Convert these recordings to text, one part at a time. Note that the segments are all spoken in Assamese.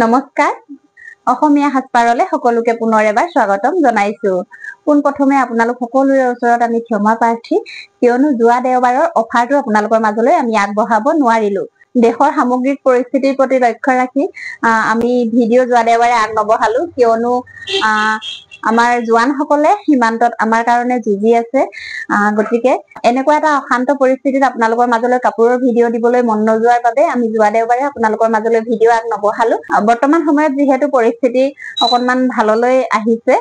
নমস্কাৰ অসমীয়া হাসপাৰলে সকলোকে পুনৰ এবাৰ স্বাগতম জনাইছো পোন প্ৰথমে আপোনালোক সকলোৰে ওচৰত আমি ক্ষমা প্ৰাৰ্থী কিয়নো যোৱা দেওবাৰৰ অফাৰটো আপোনালোকৰ মাজলৈ আমি আগবঢ়াব নোৱাৰিলো দেশৰ সামগ্ৰিক পৰিস্থিতিৰ প্ৰতি লক্ষ্য ৰাখি আমি ভিডিঅ' যোৱা দেওবাৰে আগনবঢ়ালো কিয়নো আমাৰ জোৱানসকলে সীমান্তত আমাৰ কাৰণে যুঁজি আছে গতিকে এনেকুৱা এটা অশান্ত পৰিস্থিতিত আপোনালোকৰ মাজলৈ কাপোৰৰ ভিডিঅ' দিবলৈ মন নোযোৱাৰ বাবে আমি যোৱা দেওবাৰে আপোনালোকৰ মাজলৈ ভিডিঅ' আগনবঢ়ালো বৰ্তমান সময়ত যিহেতু পৰিস্থিতি অকনমান ভাললৈ আহিছে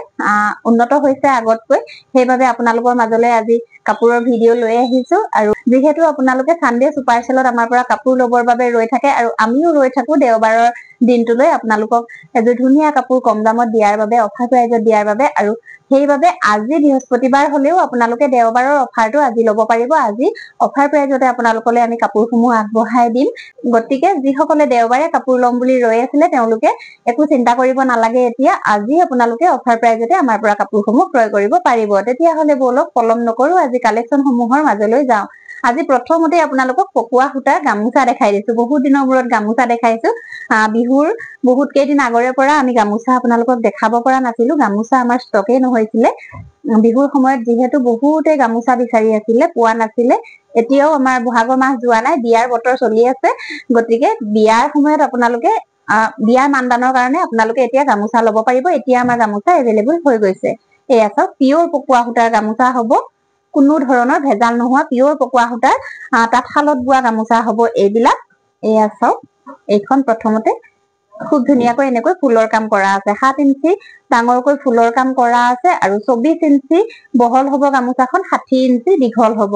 উন্নত হৈছে আগতকৈ সেইবাবে আপোনালোকৰ মাজলৈ আজি কাপোৰৰ ভিডিঅ' লৈ আহিছো আৰু যেহেতু আপোনালোকে সানডে সুপাৰ সেলত আমাৰ পৰা কাপোৰ লবৰ বাবে ৰৈ থাকে আৰু আমিও ৰৈ থাকো দেওবাৰৰ দিনটোলৈ আপোনালোকক এযোৰ ধুনীয়া কাপোৰ কম দামত দিয়াৰ বাবে অফাৰ প্ৰাইজত দিয়াৰ বাবে আৰু সেইবাবে আজি বৃহস্পতিবাৰ হলেও আপোনালোকে দেওবাৰৰ অফাৰটো আজি ল'ব পাৰিব আজি অফাৰ প্ৰাইজতে আপোনালোকলৈ আমি কাপোৰসমূহ আগবঢ়াই দিম গতিকে যিসকলে দেওবাৰে কাপোৰ ল'ম বুলি ৰৈ আছিলে তেওঁলোকে একো চিন্তা কৰিব নালাগে এতিয়া আজি আপোনালোকে অফাৰ প্ৰাইজতে আমাৰ পৰা কাপোৰসমূহ ক্ৰয় কৰিব পাৰিব তেতিয়া হলে বলক পলম নকৰো আজি কালেকচন সমূহৰ মাজলৈ যাওঁ আজি প্ৰথমতে আপোনালোকক পকুৱা সূতাৰ গামোচা দেখাই দিছো বহুত দিনৰ মূৰত গামোচা দেখাইছো বিহুৰ বহুত কেইদিন আগৰে পৰা আমি গামোচা আপোনালোকক দেখাব পৰা নাছিলো গামোচা আমাৰ ষ্টকে নহৈছিলে বিহুৰ সময়ত যেহেতু বহুতে গামোচা বিচাৰি আছিলে পোৱা নাছিলে এতিয়াও আমাৰ বহাগৰ মাহ যোৱা নাই বিয়াৰ বতৰ চলি আছে গতিকে বিয়াৰ সময়ত আপোনালোকে বিয়াৰ মানদানৰ কাৰণে আপোনালোকে এতিয়া গামোচা ল'ব পাৰিব এতিয়া আমাৰ গামোচা এভেইলেবল হৈ গৈছে এয়া চাওক পিয়ৰ পকুৱা সূতাৰ গামোচা হ'ব কোনো ধৰণৰ ভেজাল নোহোৱা পিয়ৰ পকুৱা সূতাৰ তাঁতশালত বোৱা গামোচা হ'ব এইবিলাক এয়া চাওক এইখন প্ৰথমতে খুব ধুনীয়াকৈ এনেকৈ ফুলৰ কাম কৰা আছে 7 ইঞ্চি ডাঙৰকৈ ফুলৰ কাম কৰা আছে আৰু 24 ইঞ্চি বহল হ'ব গামোচাখন 60 ইঞ্চি দীঘল হ'ব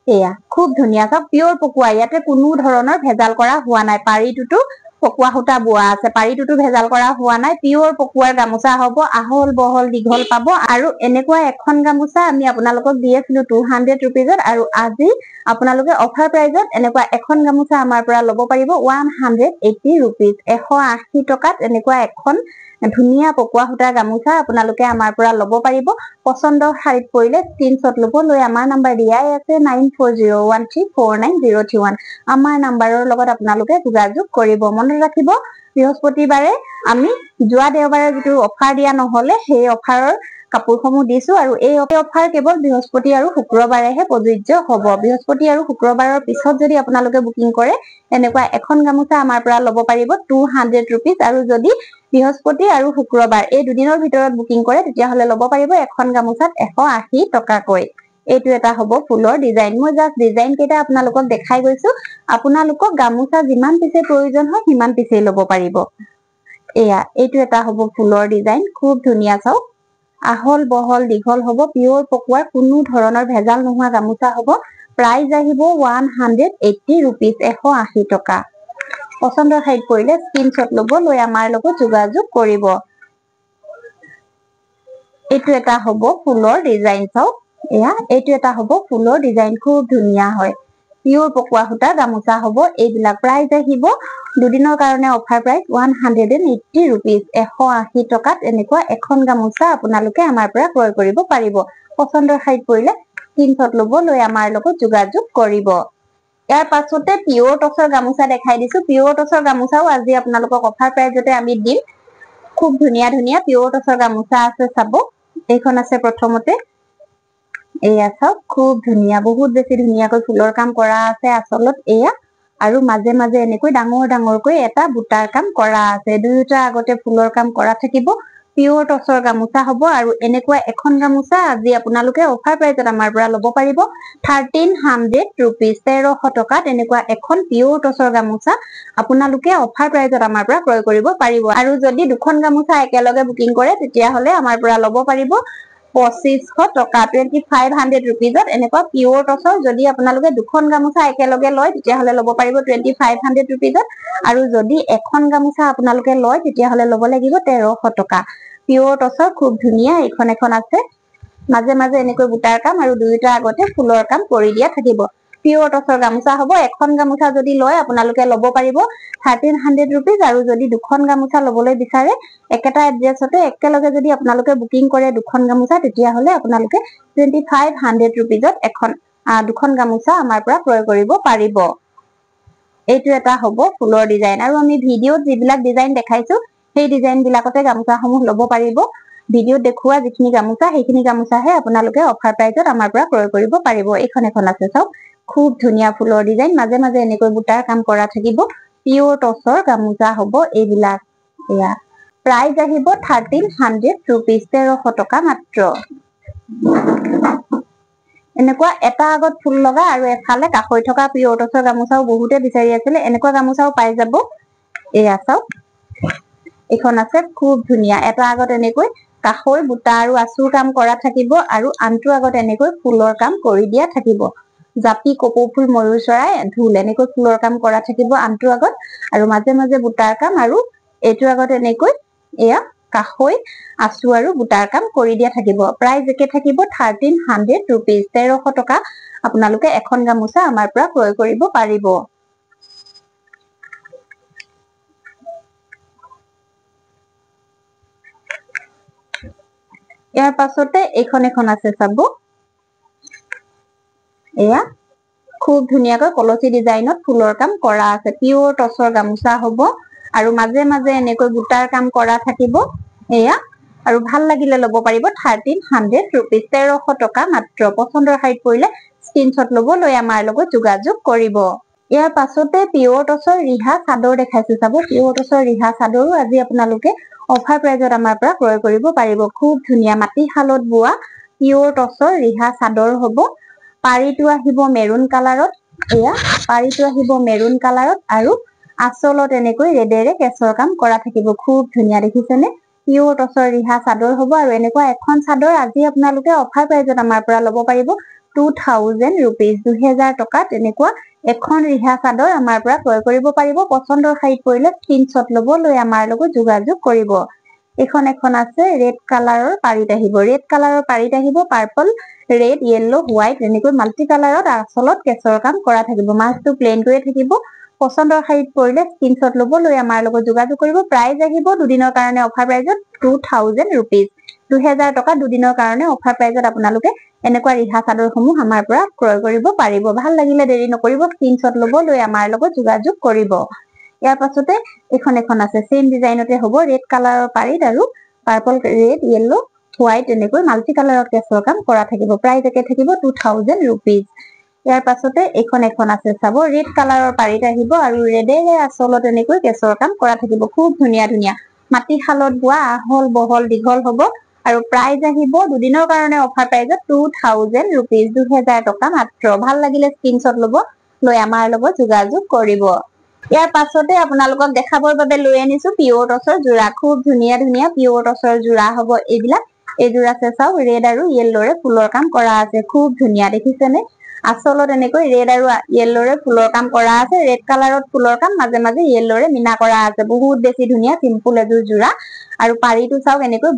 এয়া খুব ধুনীয়া চাওক পিয়ৰ পকুৱা ইয়াতে কোনো ধৰণৰ ভেজাল কৰা হোৱা নাই পাৰিটোতো পকুৱা সূতা বোৱা আছে পাৰিটোতো ভেজাল কৰা হোৱা নাই পিয়ৰ পকুৱাৰ গামোচা হ'ব আহল বহল দীঘল পাব আৰু এনেকুৱা এখন গামোচা আমি আপোনালোকক দি আছিলো 200 ৰুপিজত আৰু আজি আপোনালোকে অফাৰ প্ৰাইজত এনেকুৱা এখন গামোচা আমাৰ পৰা ল'ব পাৰিব 180 ৰুপিজ 180 টকাত এনেকুৱা এখন ধুনীয়া পকুৱা সূতাৰ গামোচা আপোনালোকে আমাৰ পৰা ল'ব পাৰিব পছন্দৰ শাৰীত পৰিলে স্ক্ৰিনশ্বট ল'ব লৈ আমাৰ নাম্বাৰ দিয়াই আছে 9401349031 আমাৰ নাম্বাৰৰ লগত আপোনালোকে যোগাযোগ কৰিব মনত ৰাখিব বৃহস্পতিবাৰে আমি যোৱা দেওবাৰে যেটো অফাৰ দিয়া নহলে সেই অফাৰৰ কাপোৰসমূহ দিছো আৰু এই অফাৰ কেৱল বৃহস্পতি আৰু শুক্ৰবাৰেহে প্ৰযোজ্য হ'ব বৃহস্পতি আৰু শুক্ৰবাৰৰ পিছত যদি আপোনালোকে বুকিং কৰে এনেকুৱা এখন গামোচা আমাৰ পৰা ল'ব পাৰিব 200 ৰুপিজ আৰু যদি বৃহস্পতি আৰু শুক্ৰবাৰ এই দুদিনৰ ভিতৰত বুকিং কৰে তেতিয়া হলে ল'ব পাৰিব এখন গামোচাত 180 টকাকৈ এইটো এটা হ'ব ফুলৰ ডিজাইন মই জাস্ট ডিজাইন কেইটা আপোনালোকক দেখাই গৈছো আপোনালোকক গামোচা যিমান পিছে প্ৰয়োজন হয় সিমান পিছে ল'ব পাৰিব এয়া এইটো এটা হ'ব ফুলৰ ডিজাইন খুব ধুনীয়া চাওক আহল বহল দীঘল হ'ব পিয়ৰ পকুৱাৰ কোনো ধৰণৰ ভেজাল নোহোৱা গামোচা হ'ব প্ৰাইস আহিব 180 ৰুপিজ 180 টকা পছন্দৰ ঠাইত পৰিলে স্ক্ৰিনশ্বট ল'ব লৈ আমাৰ লগত যোগাযোগ কৰিব এইটো এটা হ'ব ফুলৰ ডিজাইন চাওক এয়া এইটো এটা হ'ব ফুলৰ ডিজাইন খুব ধুনীয়া হয় পিয়ৰ পকুৱা সূতা গামোচা হ'ব এইবিলাক প্ৰাইস আহিব দুদিনৰ কাৰণে অফাৰ প্ৰাইস 180 ৰুপিজ 180 টকাত এনেকুৱা এখন গামোচা আপোনালোকে আমাৰ পৰা ক্ৰয় কৰিব পাৰিব পছন্দৰ ঠাইত পৰিলে স্ক্ৰিনশ্বট ল'ব লৈ আমাৰ লগত যোগাযোগ কৰিব ইয়াৰ পাছতে পিয়ৰ টছৰ গামোচা দেখাই দিছো পিয়ৰ টছৰ গামোচাও আজি আপোনালোকক অফাৰ প্ৰাইজতে আমি দিম খুব ধুনীয়া ধুনীয়া পিয়ৰ টছৰ গামোচা আছে চাব এইখন আছে প্ৰথমতে এয়া চাওক খুব ধুনীয়া বহুত বেছি ধুনীয়াকৈ ফুলৰ কাম কৰা আছে আচলত এয়া আৰু মাজে মাজে এনেকৈ ডাঙৰ ডাঙৰকৈ এটা বুটাৰ কাম কৰা আছে দুইটা আগতে ফুলৰ কাম কৰা থাকিব পিয়ৰ টছৰ গামোচা হ'ব আৰু এনেকুৱা এখন গামোচা আজি আপোনালোকে অফাৰ প্ৰাইজত আমাৰ পৰা ল'ব পাৰিব 1300 ৰুপিজ 1300 টকাত এনেকুৱা এখন পিয়ৰ টছৰ গামোচা আপোনালোকে অফাৰ প্ৰাইজত আমাৰ পৰা ক্ৰয় কৰিব পাৰিব আৰু যদি দুখন গামোচা একেলগে বুকিং কৰে তেতিয়া হলে আমাৰ পৰা ল'ব পাৰিব 2500 টকা 2500 ৰুপিজত এনেকুৱা পিয়ৰ টছৰ যদি আপোনালোকে দুখন গামোচা একেলগে লয় তেতিয়া হলে ল'ব পাৰিব 2500 ৰুপিজত আৰু যদি এখন গামোচা আপোনালোকে লয় তেতিয়া হলে ল'ব লাগিব 1300 টকা পিয়ৰ টছৰ খুব ধুনীয়া এখন এখন আছে মাজে মাজে এনেকৈ বুটাৰ কাম আৰু দুইটা আগতে ফুলৰ কাম কৰি দিয়া থাকিব পিয়ৰ টছৰ গামোচা হ'ব এখন গামোচা যদি লয় আপোনালোকে ল'ব পাৰিব 1300 ৰুপিজ আৰু যদি দুখন গামোচা ল'বলৈ বিচাৰে একেটা এড্ৰেছতে একেলগে যদি আপোনালোকে বুকিং কৰে দুখন গামোচা তেতিয়া হলে আপোনালোকে 2500 ৰুপিজত এখন দুখন গামোচা আমাৰ পৰা ক্ৰয় কৰিব পাৰিব এইটো এটা হ'ব ফুলৰ ডিজাইন আৰু আমি ভিডিঅ'ত যিবিলাক ডিজাইন দেখাইছো সেই ডিজাইন বিলাকতে গামোচাসমূহ ল'ব পাৰিব ভিডিঅ'ত দেখুওৱা যিখিনি গামোচা সেইখিনি গামোচাহে আপোনালোকে অফাৰ প্ৰাইজত আমাৰ পৰা ক্ৰয় কৰিব পাৰিব এখন আছে চাওক খুব ধুনীয়া ফুলৰ ডিজাইন মাজে মাজে এনেকৈ বুটাৰ কাম কৰা থাকিব পিওৰ টছৰ গামোচা হ'ব এইবিলাক এয়া প্ৰাইস আহিব 1300 रुपीस 1300 টকা মাত্ৰ এনেকুৱা এটা আগত ফুল লগা আৰু এফালে কাখৈ থকা পিওৰ টছৰ গামোচাও বহুতে বিচাৰি আছিল এনেকুৱা গামোচাও পাই যাব এয়া চাওক এখন আছে খুব ধুনীয়া এটা আগত এনেকৈ কাখৈ বুটা আৰু আচুৰ কাম কৰা থাকিব আৰু আনটো আগত এনেকৈ ফুলৰ কাম কৰি দিয়া থাকিব জাপি কপৌ ফুল ময়ূৰ চৰাই ঢোল এনেকৈ ফুলৰ কাম কৰা থাকিব আনটো আগত আৰু মাজে মাজে বুটাৰ কাম আৰু এইটো আগত এনেকৈ এয়া কাখৈ আচু আৰু বুটাৰ কাম কৰি দিয়া থাকিব প্ৰাইস একে থাকিব 1300 रुपीस 1300 টকা আপোনালোকে এখন গামোচা আমাৰ পৰা ক্ৰয় কৰিব পাৰিব ইয়াৰ পাছতে এখন আছে চাব এয়া খুব ধুনীয়াকৈ কলচি ডিজাইনত ফুলৰ কাম কৰা আছে পিওৰ টছৰ গামোচা হ'ব আৰু মাজে মাজে এনেকৈ বুটাৰ কাম কৰা থাকিব এয়া আৰু ভাল লাগিলে ল'ব পাৰিব 1300 रुपीस 1300 টকা মাত্ৰ পছন্দৰ হাইট পৰিলে স্ক্ৰিনশ্বট ল'ব লৈ আমাৰ লগত যোগাযোগ কৰিব ইয়াৰ পাছতে পিওৰ টছৰ ৰিহা চাদৰ দেখাইছো চাব পিওৰ টছৰ ৰিহা চাদৰো আজি আপোনালোকে অফাৰ প্ৰাইজত আমাৰ পৰা ক্ৰয় কৰিব পাৰিব খুব ধুনীয়া মাটি শালত বোৱা পিওৰ টছৰ ৰিহা চাদৰ হ'ব পাৰিটো আহিব মেৰুন কালাৰত এয়া পাৰিটো আহিব মেৰুন কালাৰত আৰু আচলত এনেকৈ ৰেডেৰে কেছৰ কাম কৰা থাকিব খুব ধুনীয়া দেখিছেনে পিওৰ টছৰ ৰিহা চাদৰ হ'ব আৰু এনেকুৱা এখন চাদৰ আজি আপোনালোকে অফাৰ প্ৰাইজত আমাৰ পৰা ল'ব পাৰিব 2000 रुपीस 2000 টকা তেনেকুৱা এখন ৰিহা চাদৰ আমাৰ পৰা ক্ৰয় কৰিব পাৰিব পছন্দৰ হাইট পৰিলে স্ক্ৰিনশ্বট ল'ব লৈ আমাৰ লগত যোগাযোগ কৰিব এখন আছে ৰেড কালাৰৰ পাৰিত আহিব ৰেড কালাৰৰ পাৰিত আহিব পাৰ্পল ৰেড ইয়েলো হোৱাইট এনেকৈ মাল্টি কালাৰত আচলত কেছৰ কাম কৰা থাকিব মাছটো প্লেন কৰি থাকিব পছন্দৰ হাইট পৰিলে স্ক্ৰিনশ্বট ল'ব লৈ আমাৰ লগত যোগাযোগ কৰিব প্ৰাইস আহিব দুদিনৰ কাৰণে অফাৰ প্ৰাইজত 2000 रुपीस 2000 টকা দুদিনৰ কাৰণে অফাৰ প্ৰাইজত আপোনালোকে এনেকুৱা ৰিহা চাদৰসমূহ আমাৰ পৰা ক্ৰয় কৰিব পাৰিব ভাল লাগিলে দেৰি নকৰিব স্ক্ৰিনশ্বট ল'ব লৈ আমাৰ লগত যোগাযোগ কৰিব ইয়াৰ পাছতে এখন আছে সেম ডিজাইনতে হ'ব ৰেড কালাৰৰ পাৰিত আৰু পাৰ্পল ৰেড ইয়েলো হোৱাইট এনেকৈ মাল্টি কালাৰত কেছৰ কাম কৰা থাকিব প্ৰাইস একে থাকিব 2000 रुपीस ইয়াৰ পাছতে এখন আছে চাব ৰেড কালাৰৰ পাৰিত আহিব আৰু ৰেডেৰে আচলত এনেকৈ কেছৰ কাম কৰা থাকিব খুব ধুনীয়া ধুনীয়া মাটি শালত বোৱা আহল বহল দীঘল হ'ব আৰু প্ৰাইস আহিব দুদিনৰ কাৰণে অফাৰ প্ৰাইজত 2000 रुपीस 2000 টকা মাত্ৰ ভাল লাগিলে স্ক্ৰিনশ্বট ল'ব লৈ আমাৰ লগত যোগাযোগ কৰিব ইয়াৰ পাছতে আপোনালোকক দেখাবৰ বাবে লৈ আনিছো পিওৰ টছৰ জোৰা খুব ধুনীয়া ধুনীয়া পিওৰ টছৰ জোৰা হ'ব এইবিলাক এই জোৰা আছে চাওক ৰেড আৰু ইয়েলোৰে ফুলৰ কাম কৰা আছে খুব ধুনীয়া দেখিছেনে আচলত এনেকৈ ৰেড আৰু ইয়েলোৰে ফুলৰ কাম কৰা আছে ৰেড কালাৰত ফুলৰ কাম মাজে মাজে ইয়েলোৰে মিনা কৰা আছে বহুত বেছি ধুনীয়া সিম্পল এযোৰ জোৰা আৰু পাৰিটো চাওক এনেকৈ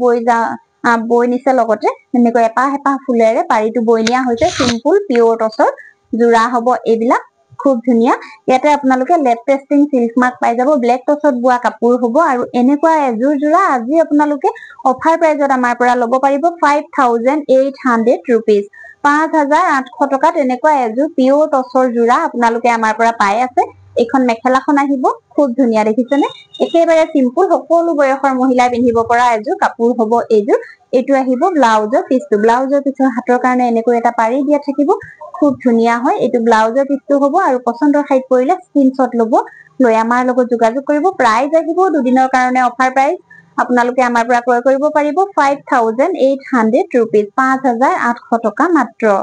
বৈ নিছে লগতে এনেকৈ এপাহ এপাহ ফুলেৰে পাৰিটো বৈ নিয়া হৈছে সিম্পল পিওৰ টছৰ জোৰা হ'ব এইবিলাক খুব ধুনীয়া ইয়াতে আপোনালোকে লেট টেষ্টিং সিল্ক মাৰ্ক পাই যাব ব্লেক টছত বোৱা কাপোৰ হ'ব আৰু এনেকুৱা এযোৰ জোৰা আজি আপোনালোকে অফাৰ প্ৰাইজত আমাৰ পৰা ল'ব পাৰিব 5800 रुपीस 5800 টকাত এনেকুৱা এযোৰ পিওৰ টছৰ জোৰা আপোনালোকে আমাৰ পৰা পাই আছে এখন মেখেলাখন আহিব খুব ধুনীয়া দেখিছেনে একেবাৰে সিম্পল সকলো বয়সৰ মহিলাই পিন্ধিব পৰা এযোৰ কাপোৰ হ'ব এইযোৰ এইটো আহিব ব্লাউজৰ পিছৰ হাতৰ কাৰণে এনেকৈ এটা পাৰি দিয়া থাকিব খুব ধুনীয়া হয় এইটো ব্লাউজৰ পিছটো হ'ব আৰু পছন্দৰ হাইট পৰিলে স্ক্ৰিনশ্বট ল'ব লৈ আমাৰ লগত যোগাযোগ কৰিব প্ৰাইস আহিব দুদিনৰ কাৰণে অফাৰ প্ৰাইস আপোনালোকে আমাৰ পৰা ক্ৰয় কৰিব পাৰিব 5800 रुपीस 5800 টকা মাত্ৰ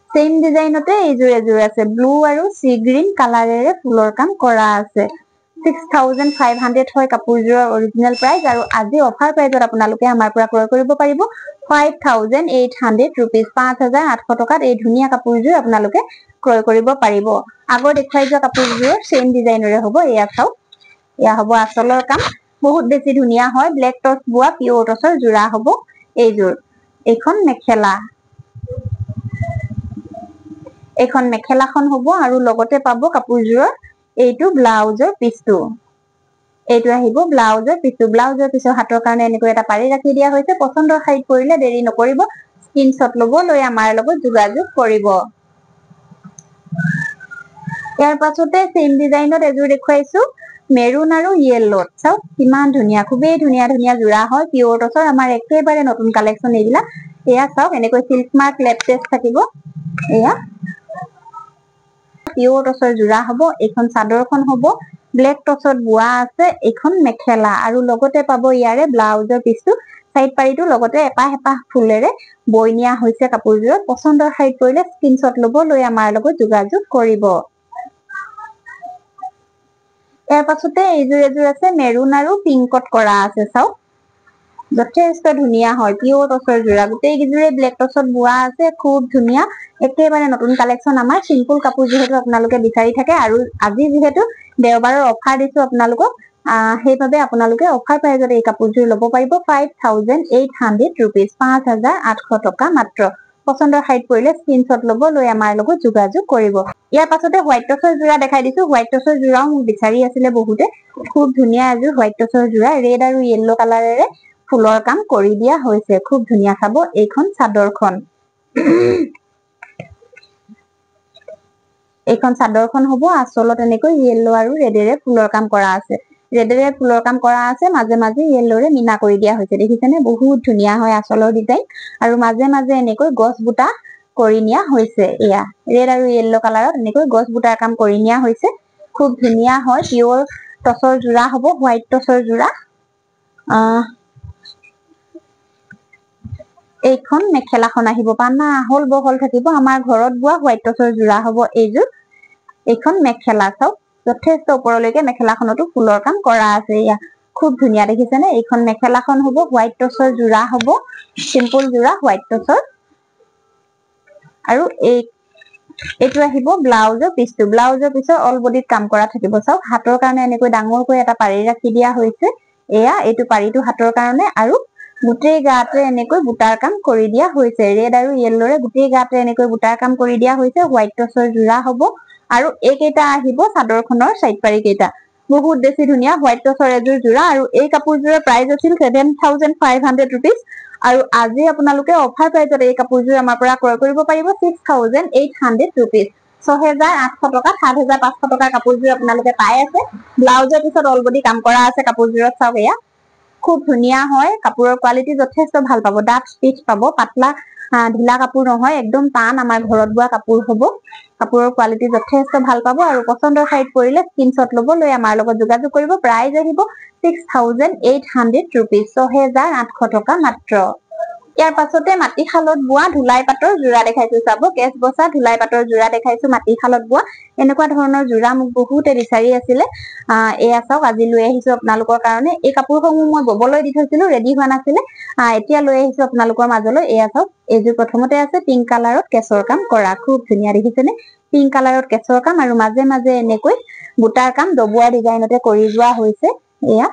সেম ডিজাইনতে এযোৰ আছে ব্লু আৰু সি গ্ৰীন কালাৰেৰে ফুলৰ কাম কৰা আছে 6500 হয় কাপোৰযোৰৰ অৰিজিনেল প্ৰাইস আৰু আজি অফাৰ প্ৰাইজত আপোনালোকে আমাৰ পৰা ক্ৰয় কৰিব পাৰিব 5800 रुपीस 5800 টকাত এই ধুনীয়া কাপোৰযোৰ আপোনালোকে ক্ৰয় কৰিব পাৰিব আগৰ দেখুৱাই যোৱা কাপোৰযোৰৰ সেম ডিজাইনৰে হ'ব এয়া চাওক এয়া হ'ব আচলৰ কাম বহুত বেছি ধুনীয়া হয় ব্লেক টছ বোৱা পিওৰ টছৰ জোৰা হ'ব এইযোৰ এখন মেখেলাখন হ'ব আৰু লগতে পাব কাপোৰযোৰৰ এইটো ব্লাউজৰ পিছটো এইটো আহিব ব্লাউজৰ পিছৰ হাতৰ কাৰণে এনেকৈ এটা পাৰি ৰাখি দিয়া হৈছে পছন্দৰ হাইট পৰিলে দেৰি নকৰিব স্ক্ৰিনশ্বট ল'ব লৈ আমাৰ লগত যোগাযোগ কৰিব ইয়াৰ পাছতে সেম ডিজাইনত এযোৰ দেখুৱাইছো মেৰুন আৰু ইয়েলোত চাওক কিমান ধুনীয়া খুবেই ধুনীয়া ধুনীয়া জোৰা হয় পিয়ৰ টচৰ আমাৰ একেবাৰে নতুন কালেকশ্যন এইবিলাক এয়া চাওক এনেকৈ সিল্ক মাৰ্ক লেপটেছ থাকিব এয়া পিয়ৰ টচৰ জোৰা হ'ব এইখন চাদৰখন হ'ব ব্লেক টচত বোৱা আছে এইখন মেখেলা আৰু লগতে পাব ইয়াৰে ব্লাউজৰ পিছটো সাইড পাৰিটো লগতে এপাহ এপাহ ফুলেৰে বৈ নিয়া হৈছে কাপোৰযোৰত পছন্দৰ সাইড কৰিলে স্ক্ৰিনশ্বট ল'ব লৈ আমাৰ লগত যোগাযোগ কৰিব ইয়াৰ পাছতে এযোৰ আছে মেৰুন আৰু পিংকত কৰা আছে চাওক যথেষ্ট ধুনীয়া হয় পিয়ৰ টচৰ জোৰা গোটেই গিজোৰে ব্লেক টচত বোৱা আছে খুব ধুনীয়া একেবাৰে নতুন কালেকশ্যন আমাৰ সিম্পল কাপোৰ যেহেতু আপোনালোকে বিচাৰি থাকে আৰু আজি যেহেতু দেওবাৰৰ অফাৰ দিছো আপোনালোকক সেইভাবে আপোনালোকে অফাৰ প্ৰাইজত এই কাপোৰযোৰ ল'ব পাৰিব 5800 रुपीस 5800 টকা মাত্ৰ পছন্দৰ সাইড কৰিলে স্ক্ৰিনশ্বট ল'ব লৈ আমাৰ লগত যোগাযোগ কৰিব ইয়াৰ পাছতে হোৱাইট টচৰ জোৰা দেখাই দিছো হোৱাইট টচৰ জোৰাও মোক বিচাৰি আছিলে বহুতে খুব ধুনীয়া এযোৰ হোৱাইট টচৰ জোৰা ৰেড আৰু ইয়েলো কালাৰেৰে ফুলৰ কাম কৰি দিয়া হৈছে খুব ধুনীয়া চাব এইখন চাদৰখন এইখন চাদৰখন হ'ব আচলত এনেকৈ ইয়েলো আৰু ৰেডেৰে ফুলৰ কাম কৰা আছে ৰেডেৰে ফুলৰ কাম কৰা আছে মাজে মাজে ইয়েলোৰে মিনা কৰি দিয়া হৈছে দেখিছেনে বহুত ধুনীয়া হয় আচলৰ ডিজাইন আৰু মাজে মাজে এনেকৈ গছ বুটা কৰি নিয়া হৈছে এয়া ৰেড আৰু ইয়েলো কালাৰত এনেকৈ গছ বুটাৰ কাম কৰি নিয়া হৈছে খুব ধুনীয়া হয় পিয়ৰ টচৰ জোৰা হ'ব হোৱাইট টচৰ জোৰা এইখন মেখেলাখন আহিব পানা আহল বহল থাকিব আমাৰ ঘৰত বোৱা হোৱাইট টচৰ জোৰা হ'ব এইযোৰ এইখন মেখেলা চাওক যথেষ্ট ওপৰলৈকে মেখেলাখনতো ফুলৰ কাম কৰা আছে এয়া খুব ধুনীয়া দেখিছেনে এইখন মেখেলাখন হ'ব হোৱাইট টচৰ জোৰা হ'ব সিম্পল জোৰা হোৱাইট টচৰ আৰু এইটো আহিব ব্লাউজৰ পিছৰ অল বডিত কাম কৰা থাকিব চাওক হাতৰ কাৰণে এনেকৈ ডাঙৰকৈ এটা পাৰি ৰাখি দিয়া হৈছে এয়া এইটো পাৰিটো হাতৰ কাৰণে আৰু গোটেই গাতে এনেকৈ বুটাৰ কাম কৰি দিয়া হৈছে ৰেড আৰু ইয়েলোৰে গোটেই গাতে এনেকৈ বুটাৰ কাম কৰি দিয়া হৈছে হোৱাইট টচৰ জোৰা হ'ব আৰু এইকেইটা আহিব চাদৰখনৰ সাইড পাৰি কেইটা বহুত বেছি ধুনীয়া হোৱাইট টচৰ এযোৰ জোৰা আৰু এই কাপোৰযোৰৰ প্ৰাইস আছিল 7500 रुपीस আৰু আজি আপোনালোকে অফাৰ প্ৰাইজত এই কাপোৰযোৰ আমাৰ পৰা ক্ৰয় কৰিব পাৰিব 6800 रुपीस 6800 টকা 7500 টকাৰ কাপোৰযোৰ আপোনালোকে পাই আছে ব্লাউজৰ পিছত অলৰেডি কাম কৰা আছে কাপোৰযোৰত চাওক এয়া খুব ধুনীয়া হয় কাপোৰৰ কোৱালিটি যথেষ্ট ভাল পাব ডাঠ স্টিচ পাব পাতলা ঢিলা কাপোৰ নহয় একদম টান আমাৰ ঘৰত বোৱা কাপোৰ হ'ব কাপোৰৰ কোৱালিটি যথেষ্ট ভাল পাব আৰু পছন্দৰ সাইড কৰিলে স্ক্ৰিনশ্বট ল'ব লৈ আমাৰ লগত যোগাযোগ কৰিব প্ৰাইস আহিব 6800 रुपीस 6800 টকা মাত্ৰ ইয়াৰ পাছতে মাটিশালত বোৱা ধুলাই পাটৰ জোৰা দেখাইছো চাব কেছ বসা ধুলাই পাটৰ জোৰা দেখাইছো মাটিশালত বোৱা এনেকুৱা ধৰণৰ জোৰা মোক বহুতে বিচাৰি আছিলে এয়া চাওক আজি লৈ আহিছো আপোনালোকৰ কাৰণে এই কাপোৰসমূহ মই ববলৈ দি থৈছিলো ৰেডি হোৱা নাছিলে এতিয়া লৈ আহিছো আপোনালোকৰ মাজলৈ এয়া চাওক এইযোৰ প্ৰথমতে আছে পিংক কালাৰত কেছৰ কাম কৰা খুব ধুনীয়া দেখিছেনে পিংক কালাৰত কেছৰ কাম আৰু মাজে মাজে এনেকৈ বুটাৰ কাম দবুৱাৰ ডিজাইনতে কৰি যোৱা হৈছে এয়া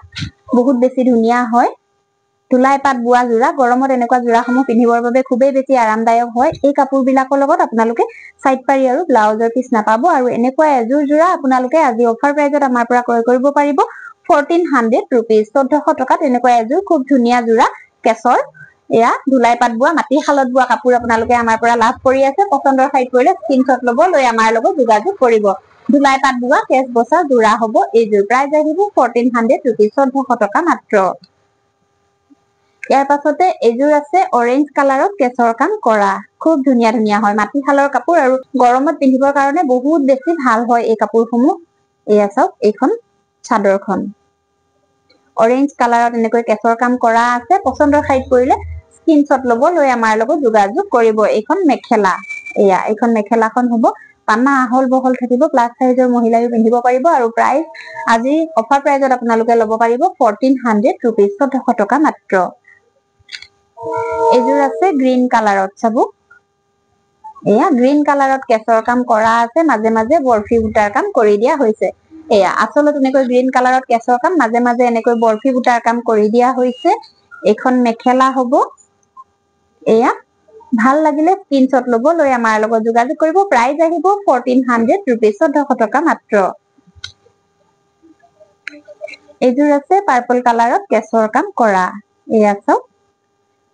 বহুত বেছি ধুনীয়া হয় ধুলাই পাট বোৱা জোৰা গৰমত এনেকুৱা জোৰাসমূহ পিন্ধিবৰ বাবে খুবেই বেছি আৰামদায়ক হয় এই কাপোৰবিলাকৰ লগত আপোনালোকে সাইড পাৰি আৰু ব্লাউজৰ পিছ নাপাব আৰু এনেকুৱা এযোৰ জোৰা আপোনালোকে আজি অফাৰ প্ৰাইজত আমাৰ পৰা ক্ৰয় কৰিব পাৰিব 1400 रुपीस 1400 টকাত এনেকুৱা এযোৰ খুব ধুনীয়া জোৰা কেছৰ এয়া ধুলাই পাট বোৱা মাটিশালত বোৱা কাপোৰ আপোনালোকে আমাৰ পৰা লাভ কৰি আছে পছন্দৰ সাইড কৰিলে স্ক্ৰিনশ্বট ল'ব লৈ আমাৰ লগত যোগাযোগ কৰিব ধুলাই পাট বোৱা কেছ বসা জোৰা হ'ব এইযোৰ প্ৰাইস আহিব 1400 रुपीस 1400 টকা মাত্ৰ ইয়াৰ পাছতে এযোৰ আছে অৰেঞ্জ কালাৰত কেছৰ কাম কৰা খুব ধুনীয়া ধুনীয়া হয় মাটিশালৰ কাপোৰ আৰু গৰমত পিন্ধিবৰ কাৰণে বহুত বেছি ভাল হয় এই কাপোৰসমূহ এয়া চাওক এইখন চাদৰখন অৰেঞ্জ কালাৰত এনেকৈ কেছৰ কাম কৰা আছে পছন্দৰ সাইড কৰিলে স্ক্ৰিনশ্বট ল'ব লৈ আমাৰ লগত যোগাযোগ কৰিব এইখন মেখেলা এয়া এইখন মেখেলাখন হ'ব পানা আহল বহল থাকিব প্লাস সাইজৰ মহিলায়ো পিন্ধিব পাৰিব আৰু প্ৰাইস আজি অফাৰ প্ৰাইজত আপোনালোকে ল'ব পাৰিব 1400 रुपीस 1400 টকা মাত্ৰ এযোৰ আছে গ্ৰীন কালাৰত চাব এয়া গ্ৰীন কালাৰত কেছৰ কাম কৰা আছে মাজে মাজে বৰফি বুটাৰ কাম কৰি দিয়া হৈছে এয়া আচলত এনেকৈ গ্ৰীন কালাৰত কেছৰ কাম মাজে মাজে এনেকৈ বৰফি বুটাৰ কাম কৰি দিয়া হৈছে এখন মেখেলা হ'ব এয়া ভাল লাগিলে স্ক্ৰিনশ্বট ল'ব লৈ আমাৰ লগত যোগাযোগ কৰিব প্ৰাইস আহিব 1400 रुपीस 1400 টকা মাত্ৰ এযোৰ আছে পাৰ্পল কালাৰত কেছৰ কাম কৰা এয়া চাওক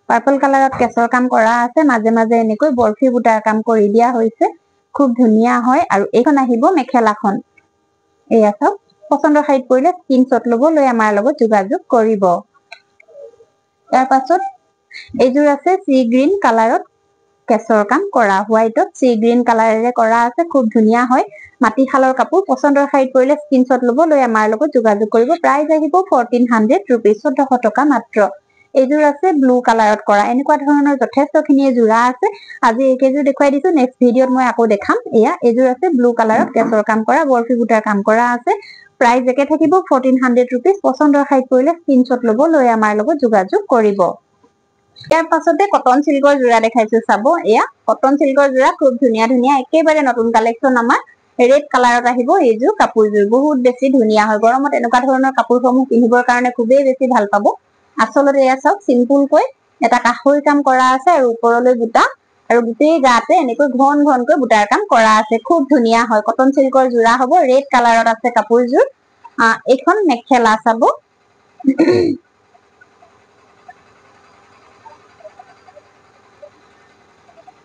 পাৰ্পল কালাৰত কেছৰ কাম কৰা আছে মাজে মাজে এনেকৈ বৰফি বুটাৰ কাম কৰি দিয়া হৈছে খুব ধুনীয়া হয় আৰু এইখন আহিব মেখেলাখন এয়া চাওক পছন্দৰ শাড়ীত পৰিলে স্ক্ৰীনশ্বট ল'ব লৈ আমাৰ লগত যোগাযোগ কৰিব ইয়াৰ পাছত এইযোৰ আছে সি গ্ৰীন কালাৰত কেশৰ কাম কৰা হোৱাইটত সি গ্ৰীন কালাৰেৰে কৰা আছে খুব ধুনীয়া হয় মাটিশালৰ কাপোৰ পছন্দৰ শাড়ীত পৰিলে স্ক্ৰীনশ্বট ল'ব লৈ আমাৰ লগত যোগাযোগ কৰিব প্ৰাইস আহিব 1400 रुपीस 1400 টকা মাত্ৰ এইযোৰ আছে ব্লু কালাৰত কৰা এনেকুৱা ধৰণৰ যথেষ্টখিনি জোৰা আছে আজি এইকেইযোৰ দেখুৱাই দিছো নেক্সট ভিডিঅত মই আকৌ দেখাম এয়া এইযোৰ আছে ব্লু কালাৰত কেশৰ কাম কৰা বৰফি বুটাৰ কাম কৰা আছে প্ৰাইস একে থাকিব 1400 रुपीस পছন্দৰ শাড়ীত পৰিলে স্ক্ৰীনশ্বট ল'ব লৈ আমাৰ লগত যোগাযোগ কৰিব ইয়াৰ পাছতে কটন সিল্কৰ জোৰা দেখাইছো চাব এয়া কটন সিল্কৰ জোৰা খুব ধুনীয়া ধুনীয়া একেবাৰে নতুন কালেকচন আমাৰ ৰেড কালাৰত আহিব এইযোৰ কাপোৰযোৰ বহুত বেছি ধুনীয়া হয় গৰমত এনেকুৱা ধৰণৰ কাপোৰসমূহ পিন্ধিবৰ কাৰণে খুবেই বেছি ভাল পাব আসলতে এয়া চাওক সিম্পল কৈ এটা কাঠৰি কাম কৰা আছে আৰু ওপৰলৈ বুটা আৰু গোটেই গাতে এনেকৈ ঘন ঘনকৈ বুটাৰ কাম কৰা আছে খুব ধুনীয়া হয় কটন সিল্কৰ জোৰা হ'ব ৰেড কালাৰত আছে কাপোৰযোৰ এইখন মেখেলা চাব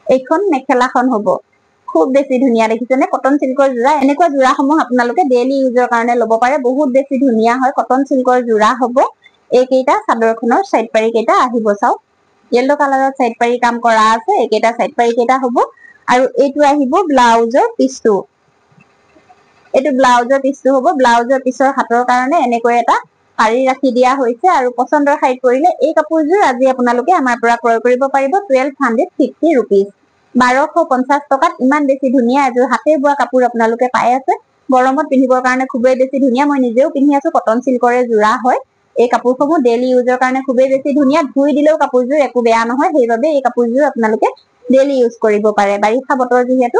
এইখন মেখেলাখন হ'ব খুব বেছি ধুনীয়া দেখিছেনে কটন সিল্কৰ জোৰা এনেকুৱা জোৰাসমূহ আপোনালোকে ডেইলি ইউজৰ কাৰণে ল'ব পাৰে বহুত বেছি ধুনীয়া হয় কটন সিল্কৰ জোৰা হ'ব এইকেইটা চাদৰখনৰ সাইড পাৰি কেইটা আহিব চাওক येलो কালাৰৰ সাইড পাৰি কাম কৰা আছে এইকেইটা সাইড পাৰি কেইটা হ'ব আৰু এইটো আহিব ব্লাউজৰ পিছটো এইটো ব্লাউজৰ পিছটো হ'ব ব্লাউজৰ পিছৰ হাতৰ কাৰণে এনেকৈ এটা পাৰি ৰাখি দিয়া হৈছে আৰু পছন্দৰ শাড়ীত পৰিলে এই কাপোৰযোৰ আজি আপোনালোকে আমাৰ পৰা ক্ৰয় কৰিব পাৰিব 1250 रुपीस 1250 টকাত ইমান বেছি ধুনীয়া এযোৰ হাতে বোৱা কাপোৰ আপোনালোকে পাই আছে গৰমত পিন্ধিবৰ কাৰণে খুবেই বেছি ধুনীয়া মই নিজেও পিন্ধি আছো কটন সিল্কৰে জোৰা হয় এই কাপোৰসমূহ ডেইলি ইউজৰ কাৰণে খুবেই বেছি ধুনীয়া ধুই দিলেও কাপোৰযোৰ একো বেয়া নহয় সেইবাবে এই কাপোৰযোৰ আপোনালোকে ডেইলি ইউজ কৰিব পাৰে বাৰিষা বতৰ যিহেতু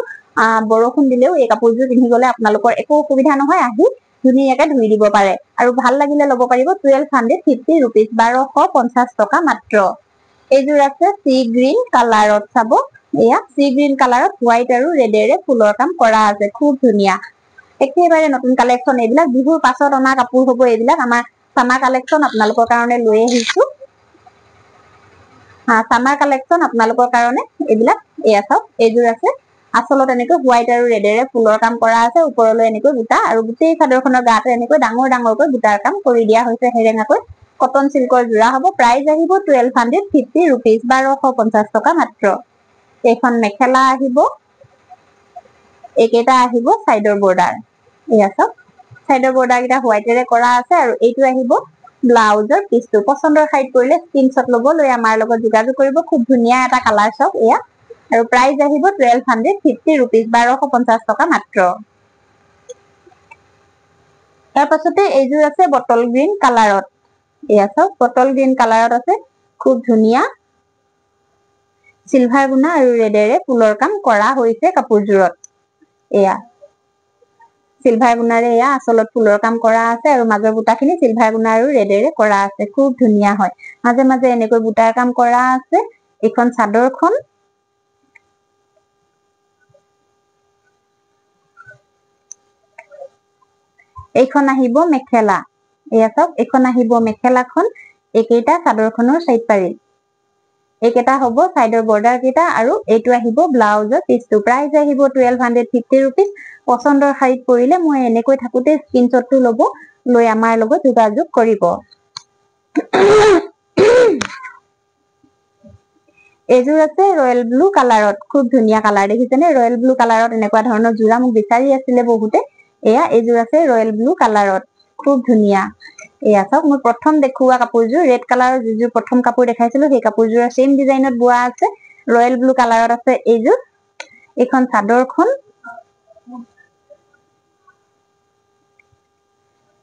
বৰষুণ দিলেও এই কাপোৰযোৰ পিন্ধি গলে আপোনালোকৰ একো অসুবিধা নহয় আহি ধুনীয়াকৈ ধুই দিব পাৰে আৰু ভাল লাগিলে ল'ব পাৰিব 1250 रुपीस 1250 টকা মাত্ৰ এইযোৰ আছে সি গ্ৰীন কালাৰত চাব এয়া সি গ্ৰীন কালাৰত হোৱাইট আৰু ৰেডেৰে ফুলৰ কাম কৰা আছে খুব ধুনীয়া একেবাৰে নতুন কালেকচন এইবিলাক বিহুৰ পাছত অনা কাপোৰ হ'ব এইবিলাক আমাৰ সামাৰ কালেকচন আপোনালোকৰ কাৰণে লৈ আহিছো সামাৰ কালেকচন আপোনালোকৰ কাৰণে এইবিলাক এয়া চাওক এইযোৰ আছে আসলত এনেকৈ হোৱাইট আৰু ৰেডেৰে ফুলৰ কাম কৰা আছে ওপৰলৈ এনেকৈ বুটা আৰু গোটেই চাদৰখনৰ গাতে এনেকৈ ডাঙৰ ডাঙৰকৈ বুটাৰ কাম কৰি দিয়া হৈছে হেৰেঙাকৈ কটন সিল্কৰ জোৰা হ'ব প্ৰাইস আহিব 1250 रुपीस 1250 টকা মাত্ৰ এইখন মেখেলা আহিব এইকেইটা আহিব সাইডৰ বৰ্ডাৰ এয়া চাওক সাইডৰ বৰ্ডাৰ কেইটা হোৱাইটেৰে কৰা আছে আৰু এইটো আহিব ব্লাউজৰ পিছটো পছন্দৰ শাড়ীত পৰিলে স্ক্ৰীনশ্বট ল'ব লৈ আমাৰ লগত যোগাযোগ কৰিব খুব ধুনীয়া এটা কালাৰ চাওক এয়া আৰু প্ৰাইস আহিব 1250 रुपीस 1250 টকা মাত্ৰ ইয়াৰ পাছতে এইযোৰ আছে বটল গ্ৰীন কালাৰত এয়া চাওক বটল গ্ৰীন কালাৰত আছে খুব ধুনীয়া সিলভাৰ গুণা আৰু ৰেডেৰে ফুলৰ কাম কৰা হৈছে কাপোৰযোৰত এয়া সিলভাৰ গুণাৰে এয়া আসলত ফুলৰ কাম কৰা আছে আৰু মাজৰ বুটাখিনি সিলভাৰ গুণা আৰু ৰেডেৰে কৰা আছে খুব ধুনীয়া হয় মাজে মাজে এনেকৈ বুটাৰ কাম কৰা আছে এইখন চাদৰখন এইখন আহিব মেখেলা এয়া চাওক এইখন আহিব মেখেলাখন এইকেইটা চাদৰখনৰ সাইড পাৰি এইকেইটা হ'ব সাইডৰ বৰ্ডাৰ কেইটা আৰু এইটো আহিব ব্লাউজৰ পিছটো প্ৰাইস আহিব 1250 रुपीस পছন্দৰ শাড়ীত পৰিলে মই এনেকৈ থাকুতে স্ক্ৰীনশ্বটটো ল'ব লৈ আমাৰ লগত যোগাযোগ কৰিব এইযোৰ আছে ৰয়েল ব্লু কালাৰত খুব ধুনীয়া কালাৰ দেখিছেনে ৰয়েল ব্লু কালাৰত এনেকুৱা ধৰণৰ জোৰা মোক বিচাৰি আছিলে বহুতে এয়া এইযোৰ আছে ৰয়েল ব্লু কালাৰত খুব ধুনীয়া এয়া চাওক মই প্ৰথম দেখুৱা কাপোৰযোৰ ৰেড কালাৰৰ যিযোৰ প্ৰথম কাপোৰ দেখাইছিলো সেই কাপোৰযোৰৰ সেম ডিজাইনত বোৱা আছে ৰয়েল ব্লু কালাৰত আছে এইযোৰ এইখন চাদৰখন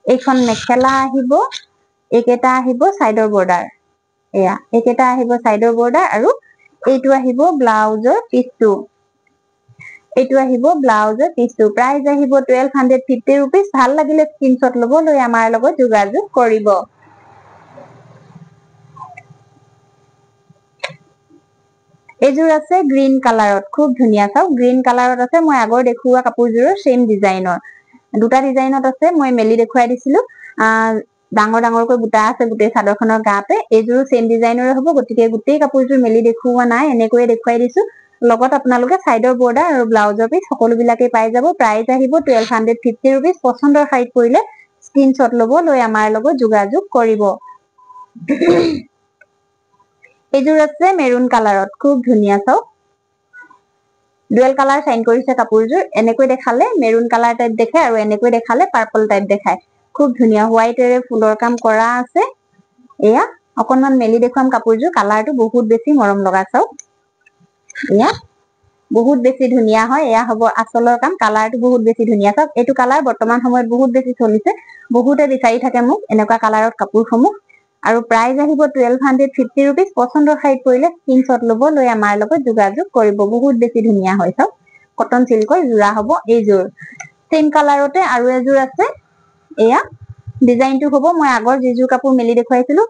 এইখন মেখেলা আহিব এইকেইটা আহিব সাইডৰ বৰ্ডাৰ এয়া এইকেইটা আহিব সাইডৰ বৰ্ডাৰ আৰু এইটো আহিব ব্লাউজৰ পিছটো এইটো আহিব ব্লাউজৰ পিছটো প্ৰাইস আহিব 1250 रुपीस ভাল লাগিলে স্ক্ৰীনশ্বট ল'ব লৈ আমাৰ লগত যোগাযোগ কৰিব এইযোৰ আছে গ্ৰীন কালাৰত খুব ধুনীয়া চাওক গ্ৰীন কালাৰত আছে মই আগৰ দেখুৱা কাপোৰযোৰৰ সেম ডিজাইনৰ দুটা ডিজাইনত আছে মই মেলি দেখুৱাই দিছিলো ডাঙৰ ডাঙৰকৈ বুটা আছে গোটেই চাদৰখনৰ গাতে এইযোৰ সেম ডিজাইনৰে হ'ব গতিকে গোটেই কাপোৰযোৰ মেলি দেখুওৱা নাই এনেকৈ দেখুৱাই দিছো লগত আপোনালোকে সাইডৰ বৰ্ডাৰ আৰু ব্লাউজৰ পিস সকলো বিলাকে পাই যাব। প্ৰাইস আহিব 1250 रुपीस। পছন্দৰ শাড়ীত পৰিলে স্ক্ৰিনশ্বট ল'ব, লৈ আমাৰ লগত যোগাযোগ কৰিব। এইযোৰ আছে মেৰুন কালাৰত, খুব ধুনীয়া চাওক। ডুৱেল কালাৰ চাইন কৰিছে কাপোৰযোৰ। এনেকৈ দেখালে মেৰুন কালাৰ টাইপ দেখে আৰু এনেকৈ দেখালে পাৰ্পল টাইপ দেখায়। খুব ধুনীয়া হোৱাইটেৰে ফুলৰ কাম কৰা আছে। এয়া অকনমান মেলি দেখুৱাম কাপোৰযোৰ। কালাৰটো বহুত বেছি মৰম লগা চাওক। এয়া বহুত বেছি ধুনীয়া হয়। এয়া হ'ব আঁচলৰ কাম। কালাৰটো বহুত বেছি ধুনীয়া চাওক। এইটো কালাৰ বৰ্তমান সময়ত বহুত বেছি চলিছে। বহুতে বিচাৰি থাকে মোক এনেকুৱা কালাৰত কাপোৰসমূহ। আৰু প্ৰাইস আহিব 1250 रुपीस। পছন্দৰ শাড়ীত পৰিলে স্ক্ৰিনশ্বট ল'ব, লৈ আমাৰ লগত যোগাযোগ কৰিব। বহুত বেছি ধুনীয়া হয় চাওক। কটন সিল্কৰ যোৰা হ'ব এইযোৰ। সেম কালাৰতে আৰু এযোৰ আছে। এয়া ডিজাইনটো হ'ব মই আগৰ যিযোৰ কাপোৰ মেলি দেখুৱাইছিলো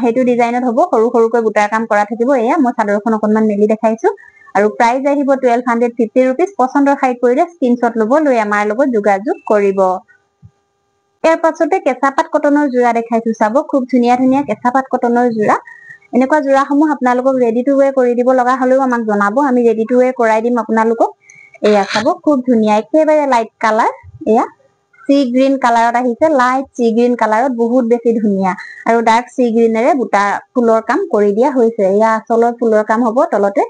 সেইটো ডিজাইনত হ'ব। সৰু সৰুকৈ বুটাৰ কাম কৰা থাকিব। এয়া মই চাদৰখন অকনমান মেলি দেখাইছো। আৰু প্ৰাইস আহিব 1250 रुपीस। পছন্দৰ শাড়ীত পৰিলে স্ক্ৰিনশ্বট ল'ব, লৈ আমাৰ লগত যোগাযোগ কৰিব। ইয়াৰ পাছতে কেঁচাপাত কটনৰ যোৰা দেখাইছো চাব। খুব ধুনীয়া ধুনীয়া কেঁচাপাত কটনৰ যোৰা। এনেকুৱা যোৰাসমূহ আপোনালোকক ৰেডি টু ৱেৰ কৰি দিব লগা হলেও আমাক জনাব, আমি ৰেডি টু ৱেৰ কৰাই দিম আপোনালোকক। এয়া চাব খুব ধুনীয়া, একেবাৰে লাইট কালাৰ। এয়া সি গ্ৰীণ কালাৰত আহিছে। লাইট সি গ্ৰীণ কালাৰত বহুত বেছি ধুনীয়া। আৰু ডাৰ্ক সি গ্ৰীনেৰে বুটা ফুলৰ কাম কৰি দিয়া হৈছে। এয়া আঁচলৰ ফুলৰ কাম হ'ব তলতে,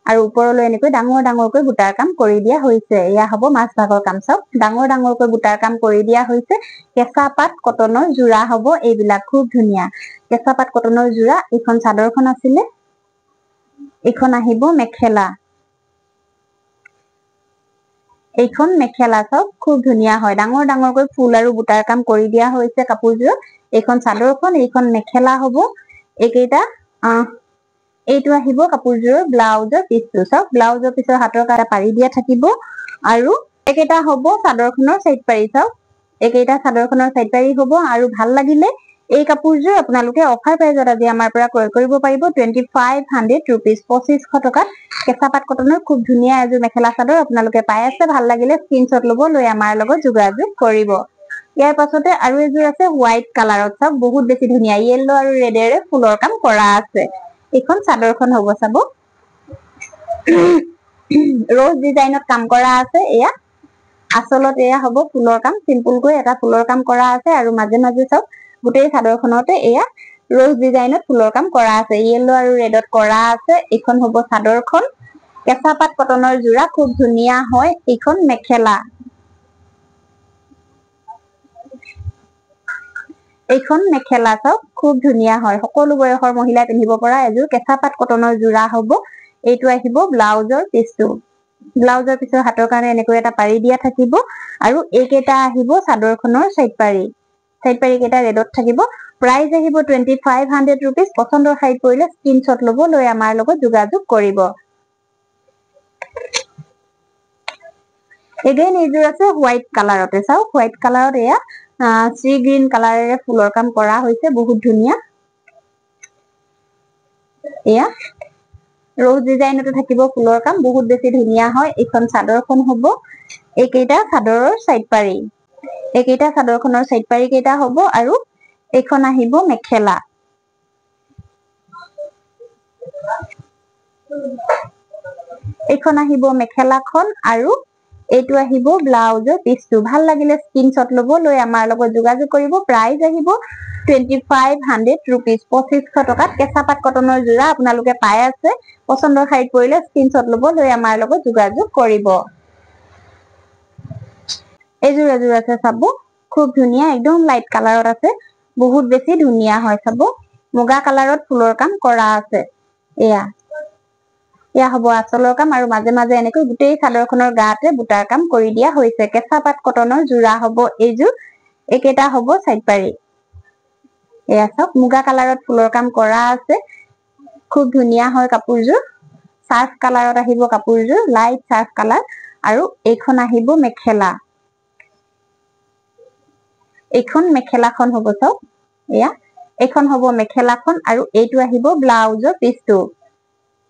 আৰু ওপৰলৈ এনেকৈ ডাঙৰ ডাঙৰকৈ বুটাৰ কাম কৰি দিয়া হৈছে। এয়া হ'ব মাছ ভাগৰ কাম চাওক। ডাঙৰ ডাঙৰকৈ বুটাৰ কাম কৰি দিয়া হৈছে। কেঁচা পাত কটনৰ যোৰা হ'ব এইবিলাক। খুব ধুনীয়া কেঁচা পাত কটনৰ যোৰা। এইখন চাদৰখন আছিলে, এইখন আহিব মেখেলা। এইখন মেখেলা চাওক, খুব ধুনীয়া হয়। ডাঙৰ ডাঙৰকৈ ফুল আৰু বুটাৰ কাম কৰি দিয়া হৈছে কাপোৰযোৰত। এইখন চাদৰখন, এইখন মেখেলা হ'ব। এইকেইটা এইটো আহিব কাপোৰযোৰৰ ব্লাউজৰ পিছটো চাওক। ব্লাউজৰ পিছৰ হাতৰ কাটা পাৰি দিয়া থাকিব। আৰু এইকেইটা হ'ব চাদৰখনৰ চাইড পাৰি চাওক। এইকেইটা চাদৰখনৰ চাইড পাৰি হ'ব। আৰু ভাল লাগিলে এই কাপোৰযোৰ আপোনালোকে অফাৰ প্ৰাইজত আজি আমাৰ পৰা ক্ৰয় কৰিব পাৰিব 2500 रुपीस। 2500 টকাত কেঁচাপাত কটনৰ খুব ধুনীয়া এযোৰ মেখেলা চাদৰ আপোনালোকে পাই আছে। ভাল লাগিলে স্ক্ৰিনশ্বট ল'ব, লৈ আমাৰ লগত যোগাযোগ কৰিব। ইয়াৰ পাছতে আৰু এযোৰ আছে হোৱাইট কালাৰত চাওক। বহুত বেছি ধুনীয়া য়েল্লো আৰু ৰেডেৰে ফুলৰ কাম কৰা আছে। এইখন চাদৰখন হ'ব চাব। ৰ'জ ডিজাইনত কাম কৰা আছে। এয়া আচলত এয়া হ'ব ফুলৰ কাম। চিম্পুলকৈ এটা ফুলৰ কাম কৰা আছে। আৰু মাজে মাজে চাওক গোটেই চাদৰখনতে এয়া ৰ'জ ডিজাইনত ফুলৰ কাম কৰা আছে। য়েল্লো আৰু ৰেডত কৰা আছে। এইখন হ'ব চাদৰখন। কেঁচাপাত কটনৰ যোৰা, খুব ধুনীয়া হয়। এইখন মেখেলা। এইখন মেখেলা চাওক, খুব ধুনীয়া হয়। সকলো বয়সৰ মহিলাই পিন্ধিব পৰা এযোৰ কেঁচাপাত কটনৰ যোৰা হ'ব। এইটো আহিব ব্লাউজৰ পিছটো। ব্লাউজৰ পিছৰ হাতৰ কাৰণে এনেকৈ এটা পাৰি দিয়া থাকিব। আৰু এইকেইটা আহিব চাদৰখনৰ চাইড পাৰি। চাইড পাৰি কেইটা ৰেডত থাকিব। প্ৰাইস আহিব 2500 रुपीस। পছন্দৰ শাড়ীত পৰিলে স্ক্ৰিনশ্বট ল'ব, লৈ আমাৰ লগত যোগাযোগ কৰিব। এগেইন এইযোৰ আছে হোৱাইট কালাৰতে চাওক। হোৱাইট কালাৰত এয়া সি গ্ৰীণ কালাৰেৰে ফুলৰ কাম কৰা হৈছে। বহুত ধুনীয়া। এয়া ৰ'জ ডিজাইনতে থাকিব ফুলৰ কাম। বহুত বেছি ধুনীয়া হয়। এইখন চাদৰখন হ'ব। এইকেইটা চাদৰৰ চাইড পাৰি। এইকেইটা চাদৰখনৰ চাইড পাৰি কেইটা হ'ব। আৰু এইখন আহিব মেখেলা। এইখন আহিব মেখেলাখন। আৰু এইটো আহিব ব্লাউজৰ পিছটো। ভাল লাগিলে স্ক্ৰিনশ্বট ল'ব, লৈ আমাৰ লগত যোগাযোগ কৰিব। প্ৰাইস আহিব 2500 रुपीस। 2500 টকাত কেঁচাপাত কটনৰ যোৰা আপোনালোকে পাই আছে। পছন্দৰ শাড়ীত পৰিলে স্ক্ৰিনশ্বট ল'ব, লৈ আমাৰ লগত যোগাযোগ কৰিব। এইযোৰ এযোৰ আছে চাব। খুব ধুনীয়া, একদম লাইট কালাৰত আছে। বহুত বেছি ধুনীয়া হয় চাব। মুগা কালাৰত ফুলৰ কাম কৰা আছে। এয়া এয়া হ'ব আঁচলৰ কাম। আৰু মাজে মাজে এনেকৈ গোটেই চাদৰখনৰ গাতে বুটাৰ কাম কৰি দিয়া হৈছে। কেঁচাপাত কটনৰ যোৰা হ'ব এইযোৰ। এইকেইটা হ'ব চাইড পাৰি। এয়া চাওক মুগা কালাৰত ফুলৰ কাম কৰা আছে। খুব ধুনীয়া হয় কাপোৰযোৰ। চাৰ্ফ কালাৰত আহিব কাপোৰযোৰ, লাইট চাৰ্ফ কালাৰ। আৰু এইখন আহিব মেখেলা। এইখন মেখেলাখন হ'ব চাওক। এয়া এইখন হ'ব মেখেলাখন। আৰু এইটো আহিব ব্লাউজৰ পিছটো।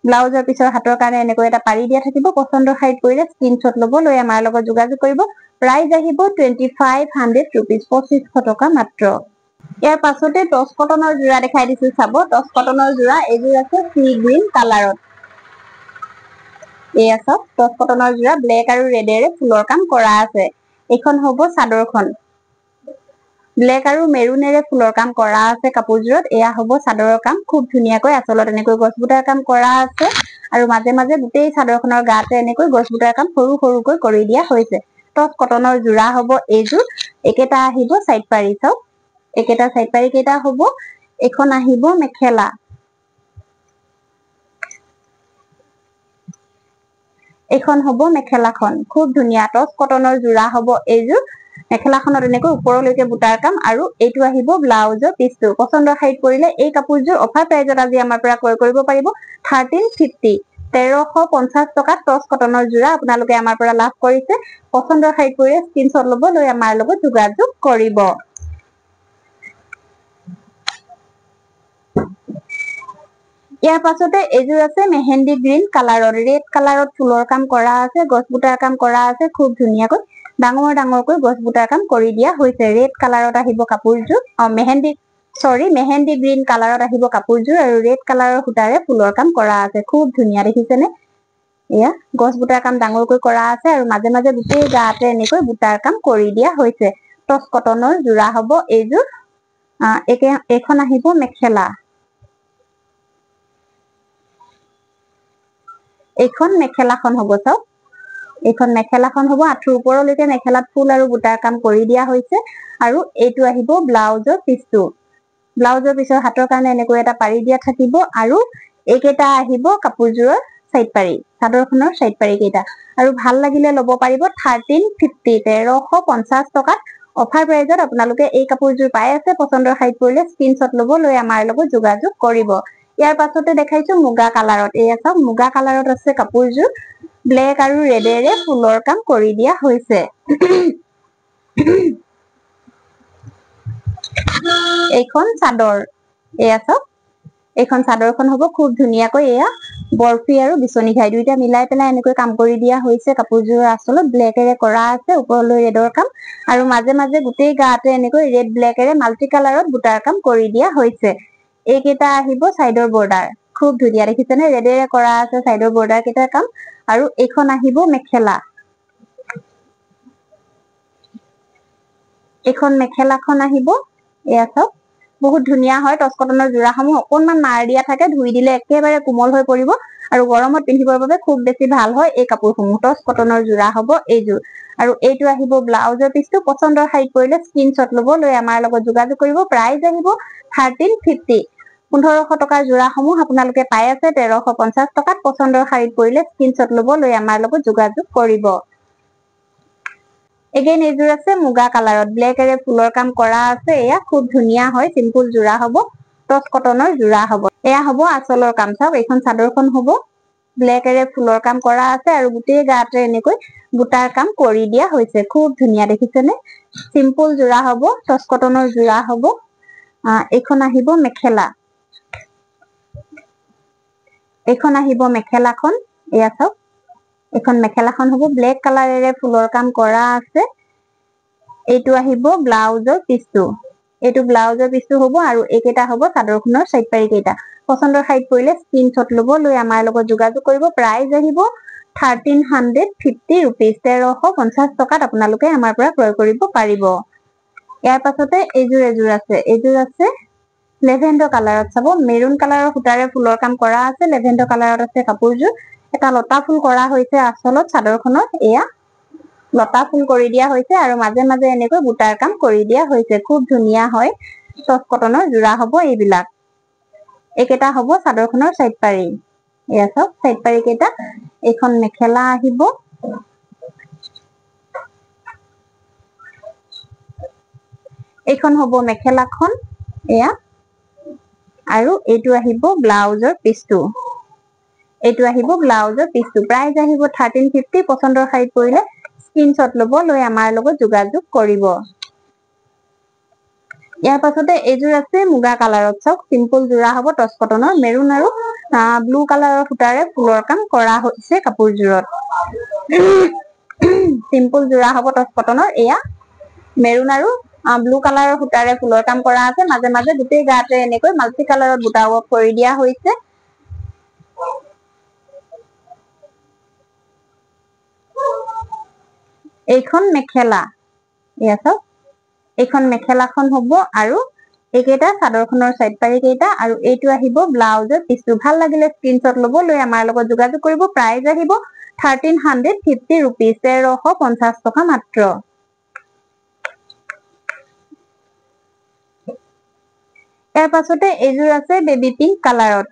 ব্লাউজৰ পিছৰ হাতৰ কাৰণে এনেকৈ এটা পাৰি দিয়া থাকিব। পছন্দৰ শাড়ীত পৰিলে স্ক্ৰিনশ্বট ল'ব, লৈ আমাৰ লগত যোগাযোগ কৰিব। প্ৰাইস আহিব 2500 रुपीस। 2500 টকা মাত্ৰ। ইয়াৰ পাছতে টচ কটনৰ যোৰা দেখাই দিছো চাব। টচ কটনৰ যোৰা এইযোৰ আছে সি গ্ৰীণ কালাৰত। এয়া চাওক টচ কটনৰ যোৰা ব্লেক আৰু ৰেডেৰে ফুলৰ কাম কৰা আছে। এইখন হ'ব চাদৰখন। ব্লেক আৰু মেৰুনেৰে ফুলৰ কাম কৰা আছে কাপোৰযোৰত। এয়া হ'ব চাদৰৰ কাম। খুব ধুনীয়াকৈ আঁচলত এনেকৈ গছ বুটাৰ কাম কৰা আছে আৰু মাজে মাজে গোটেই চাদৰখনৰ গাতে এনেকৈ গছ বুটাৰ কাম সৰু সৰুকৈ কৰি দিয়া হৈছে। টচ কটনৰ যোৰা হ'ব এইযোৰ। একেটা আহিব সাইড পাৰি চাওক। একেটা সাইড পাৰি কেইটা হ'ব। এখন আহিব মেখেলা। এখন হ'ব মেখেলাখন। খুব ধুনীয়া টচ কটনৰ যোৰা হ'ব এইযোৰ। মেখেলাখনত এনেকৈ ওপৰলৈকে বুটাৰ কাম আৰু এইটো আহিব ব্লাউজৰ পিছটো। পচন্দৰ শাৰীত পৰিলে এই কাপোৰযোৰ অফাৰ প্ৰাইজত আজি আমাৰ পৰা ক্ৰয় কৰিব পাৰিব 1350 1350 টকাত টচ কটনৰ যোৰা আপোনালোকে আমাৰ পৰা লাভ কৰিছে। পচন্দৰ শাৰীত পৰিলে স্ক্ৰীনশ্বট ল'ব লৈ আমাৰ লগত যোগাযোগ কৰিব। ইয়াৰ পাছতে এইযোৰ আছে মেহেন্দি গ্ৰীণ কালাৰত ৰেড কালাৰত ফুলৰ কাম কৰা আছে, গছ বুটাৰ কাম কৰা আছে। খুব ধুনীয়াকৈ ডাঙৰ ডাঙৰকৈ গছ বুটাৰ কাম কৰি দিয়া হৈছে। ৰেড কালাৰত আহিব কাপোৰযোৰ। মেহেন্দি গ্ৰীণ কালাৰত আহিব কাপোৰযোৰ আৰু ৰেড কালাৰৰ সূতাৰে ফুলৰ কাম কৰা আছে। খুব ধুনীয়া দেখিছেনে? এয়া গছ বুটাৰ কাম ডাঙৰকৈ কৰা আছে আৰু মাজে মাজে গোটেই গাতে এনেকৈ বুটাৰ কাম কৰি দিয়া হৈছে। টচ কটনৰ যোৰা হ'ব এইযোৰ। এইখন আহিব মেখেলা। এইখন মেখেলাখন হ'ব চাওক। এইখন মেখেলাখন হ'ব। আঁঠুৰ ওপৰলৈকে মেখেলাত ফুল আৰু বুটাৰ কাম কৰি দিয়া হৈছে আৰু এইটো আহিব ব্লাউজৰ পিছটো। ব্লাউজৰ পিছৰ হাতৰ কাৰণে এনেকৈ এটা পাৰি দিয়া থাকিব আৰু এইকেইটা আহিব কাপোৰযোৰৰ সাইড পাৰি, চাদৰখনৰ সাইড পাৰি কেইটা। আৰু ভাল লাগিলে ল'ব পাৰিব 1350 1350 টকাত অফাৰ প্ৰাইজত আপোনালোকে এই কাপোৰযোৰ পাই আছে। পচন্দৰ শাৰীত পৰিলে স্ক্ৰীনশ্বট ল'ব লৈ আমাৰ লগত যোগাযোগ কৰিব। ইয়াৰ পাছতে দেখাইছো মুগা কালাৰত। এয়া চাওক মুগা কালাৰত আছে কাপোৰযোৰ। ব্লেক আৰু ৰেডেৰে ফুলৰ কাম কৰি দিয়া হৈছে। এইখন চাদৰ। এয়া চাওক এইখন চাদৰখন হ'ব। খুব ধুনীয়াকৈ এয়া বৰফি আৰু বিচনী ঘাই দুইটা মিলাই পেলাই এনেকৈ কাম কৰি দিয়া হৈছে। কাপোৰযোৰৰ আঁচলত ব্লেকেৰে কৰা আছে, ওপৰলৈ ৰেডৰ কাম আৰু মাজে মাজে গোটেই গাতে এনেকৈ ৰেড ব্লেকেৰে মাল্টি কালাৰত বুটাৰ কাম কৰি দিয়া হৈছে। এইকেইটা আহিব চাইডৰ বৰ্ডাৰ। খুব ধুনীয়া দেখিছেনে? ৰেডেৰে কৰা আছে চাইডৰ বৰ্ডাৰ কেইটাৰ কাম আৰু এইখন আহিব মেখেলা। এইখন মেখেলাখন আহিব। এয়া চাওক বহুত ধুনীয়া হয়। টচ কটনৰ যোৰাসমূহ অকনমান মাৰ দিয়া থাকে, ধুই দিলে একেবাৰে কোমল হৈ পৰিব আৰু গৰমত পিন্ধিবৰ বাবে খুব বেছি ভাল হয় এই কাপোৰসমূহ। টচ কটনৰ যোৰা হ'ব এইযোৰ আৰু এইটো আহিব ব্লাউজৰ পিছটো। পচন্দৰ শাৰীত পৰিলে স্ক্ৰীনশ্বট ল'ব লৈ আমাৰ লগত যোগাযোগ কৰিব। প্ৰাইজ আহিব 1350 1500 টকাৰ যোৰাসমূহ আপোনালোকে পাই আছে 1350 টকাত। পচন্দৰ শাৰীত পৰিলে স্ক্ৰীনশ্বট ল'ব লৈ আমাৰ লগত যোগাযোগ কৰিব। এগেইন এইযোৰ আছে মুগা কালাৰত ব্লেকেৰে ফুলৰ কাম কৰা আছে। এয়া খুব ধুনীয়া হয়। চিম্পুল যোৰা হ'ব। টচ কটনৰ যোৰা হ'ব। এয়া হ'ব আঁচলৰ কাম। চাওক এইখন চাদৰখন হ'ব। ব্লেকেৰে ফুলৰ কাম কৰা আছে আৰু গোটেই গাতে এনেকৈ বুটাৰ কাম কৰি দিয়া হৈছে। খুব ধুনীয়া দেখিছেনে? চিম্পুল যোৰা হ'ব। টচ কটনৰ যোৰা হ'ব। এইখন আহিব মেখেলা। এইখন আহিব মেখেলাখন। এয়া চাওক এইখন মেখেলাখন হ'ব। ব্লেক কালাৰেৰে ফুলৰ কাম কৰা আছে। এইটো আহিব ব্লাউজৰ পিছটো। এইটো ব্লাউজৰ পিছটো হ'ব আৰু এইকেইটা হ'ব চাদৰখনৰ সাইড পাৰি কেইটা। পচন্দৰ শাৰীত পৰিলে স্ক্ৰীনশ্বট ল'ব লৈ আমাৰ লগত যোগাযোগ কৰিব। প্ৰাইজ আহিব 1350 ৰুপিজ 1350 টকাত আপোনালোকে আমাৰ পৰা ক্ৰয় কৰিব পাৰিব। ইয়াৰ পাছতে এইযোৰ আছে। এইযোৰ আছে লেভেণ্ডাৰ কালাৰত। চাব মেৰুন কালাৰৰ সূতাৰে ফুলৰ কাম কৰা আছে। লেভেণ্ডাৰ কালাৰত আছে কাপোৰযোৰ। এটা লতা ফুল কৰা হৈছে আঁচলত চাদৰখনত। এয়া লতা ফুল কৰি দিয়া হৈছে আৰু মাজে মাজে এনেকৈ বুটাৰ কাম কৰি দিয়া হৈছে। খুব ধুনীয়া হয়। টচ কটনৰ যোৰা হ'ব এইবিলাক। এইকেইটা হ'ব চাদৰখনৰ সাইড পাৰি। এয়া চাওক সাইড পাৰি কেইটা। এইখন মেখেলা আহিব। এইখন হ'ব মেখেলাখন। এয়া আৰু এইটো আহিব ব্লাউজৰ পিছটো। এইটো আহিব ব্লাউজৰ পিছটো। প্ৰাইজ আহিব 1350। পচন্দৰ শাৰীত পৰিলে স্ক্ৰীনশ্বট ল'ব লৈ আমাৰ লগত যোগাযোগ কৰিব। ইয়াৰ পাছতে এইযোৰ আছে মুগা কালাৰত। চাওক চিম্পুল যোৰা হ'ব। টচ কটনৰ মেৰুন আৰু ব্লু কালাৰৰ সূতাৰে ফুলৰ কাম কৰা হৈছে কাপোৰযোৰত। চিম্পুল যোৰা হ'ব টচ কটনৰ। এয়া মেৰুন আৰু ব্লু কালাৰৰ সূতাৰে ফুলৰ কাম কৰা আছে। মাজে মাজে গোটেই গাতে এনেকৈ মাল্টি কালাৰত বুটা ৱৰ্ক কৰি দিয়া হৈছে। এইখন মেখেলা এয়া চাওক এইখন মেখেলাখন হ'ব আৰু এইকেইটা চাদৰখনৰ সাইড পাৰি কেইটা আৰু এইটো আহিব ব্লাউজৰ পিছটো ভাল লাগিলে স্ক্ৰিনশ্বট ল'ব লৈ আমাৰ লগত যোগাযোগ কৰিব প্ৰাইস আহিব 1350 rupees 1350 টকা মাত্ৰ ইয়াৰ পাছতে এইযোৰ আছে বেবি পিংক কালাৰত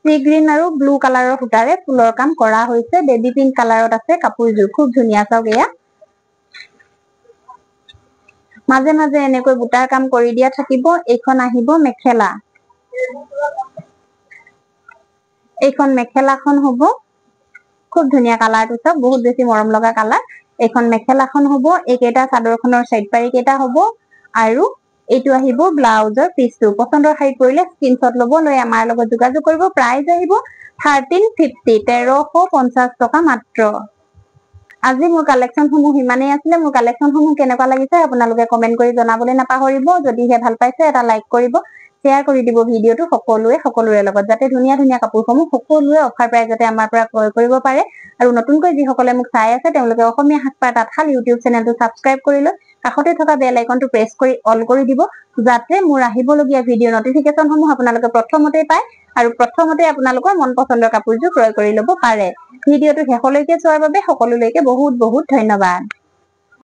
সি গ্ৰীন আৰু ব্লু কালাৰৰ সূতাৰে ফুলৰ কাম কৰা হৈছে বেবি পিংক কালাৰত আছে কাপোৰযোৰ খুব ধুনীয়া চাওক এয়া মাজে মাজে এনেকৈ বুটাৰ কাম কৰি দিয়া থাকিব এইখন আহিব মেখেলা এইখন মেখেলাখন হ'ব খুব ধুনীয়া কালাৰটো চাওক বহুত বেছি মৰম লগা কালাৰ এইখন মেখেলাখন হ'ব এইকেইটা চাদৰখনৰ সাইড পাৰি কেইটা হ'ব আৰু এইটো আহিব ব্লাউজৰ পিছটো পছন্দৰ শাৰী পৰিলে স্ক্ৰিনশ্বট ল'ব লৈ আমাৰ লগত যোগাযোগ কৰিব প্ৰাইস আহিব 1350 টকা মাত্ৰ আজি মোৰ কালেকচন সমূহ ইমানেই আছিলে মোৰ কালেকচন সমূহ কেনেকুৱা লাগিছে আপোনালোকে কমেন্ট কৰি জনাবলৈ নাপাহৰিব যদিহে ভাল পাইছে এটা লাইক কৰিব শেয়াৰ কৰি দিব ভিডিওটো সকলোৰে লগত যাতে ধুনীয়া ধুনীয়া কাপোৰসমূহ সকলোৱে অফাৰ প্ৰাইজতে আমাৰ পৰা ক্ৰয় কৰিব পাৰে আৰু নতুনকৈ যিসকলে মোক চাই আছে তেওঁলোকে অসমীয়া হাতপাৰ তাঁতশাল ইউটিউব চেনেলটো সাবস্ক্ৰাইব কৰি লৈ কাষতে থকা বেল আইকনটো প্ৰেছ কৰি অল কৰি দিব যাতে মোৰ আহিবলগীয়া ভিডিও নটিফিকেশন সমূহ আপোনালোকে প্ৰথমতে পায় আৰু প্ৰথমতে আপোনালোকৰ মন পছন্দৰ কাপোৰযোৰ ক্ৰয় কৰি ল'ব পাৰে ভিডিওটো শেষলৈকে চোৱাৰ বাবে সকলোলৈকে বহুত বহুত ধন্যবাদ